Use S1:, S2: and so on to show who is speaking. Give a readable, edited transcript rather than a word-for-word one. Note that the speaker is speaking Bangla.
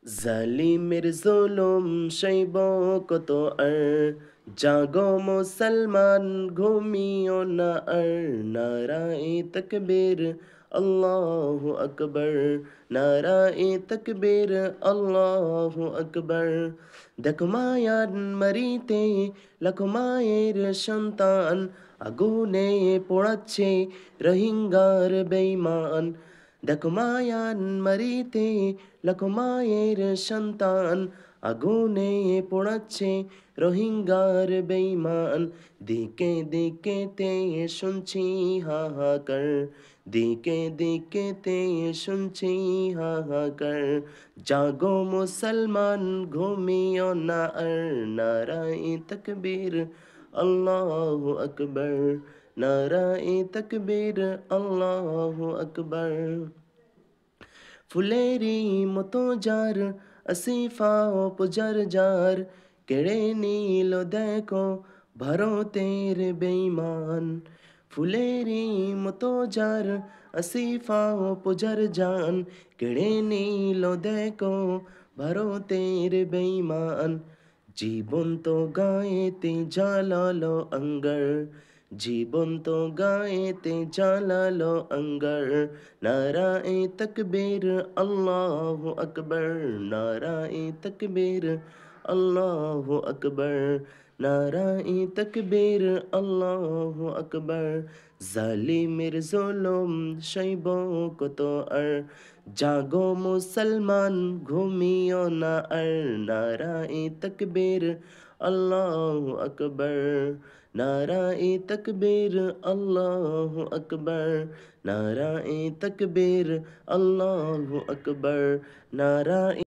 S1: জালিমের জুলুম সইব কত আর, জাগো মুসলমান ঘুমিও না আর। নারায়ে তাকবীর আল্লাহু আকবার, নারায়ে তাকবীর আল্লাহু আকবার। দেখো মায়ান মারিতে লাখো মায়ের সন্তান, আগুনে পোড়াচ্ছে রোহিঙ্গার বেঈমান। দেখো মায়ান মারিতে লাখো মায়ের সন্তান, আগুনে পোড়াচ্ছে রোহিঙ্গার বেঈমান। দিকে দিকে তে শুনছি হাহাকার, দিকে দিকে তে শুনছি হাহাকার। জাগো মুসলমান ঘুমিও না আর, নারায়ে তাকবীর আল্লাহু আকবার, নারায়ে তাকবীর আল্লাহু আকবার। ফুলেরি মতো যার আসিফা পূজার যার, কেড়ে নিল দেখো ভারতের বেঈমান। ফুলেরি মতো যার আসিফা পূজার জান, কেড়ে নিল দেখো ভারতের বেঈমান। জীবন্ত গায়েতে জ্বালালো অঙ্গার, জীবন্ত গায়েতে জ্বালালো অঙ্গার। নারায়ে তাকবীর আল্লাহু আকবার, নারায়ে তাকবীর আল্লাহু আকবার, নারায়ে তাকবীর আল্লাহু আকবার। জালিমের জুলুম সইব কত আর, জাগো মুসলমান ঘুমিও না আর। নারায়ে তাকবীর আল্লাহু আকবার, নারায়ে তাকবীর আল্লাহু আকবার, নারায়ে তাকবীর আল্লাহু আকবার, নারায়ে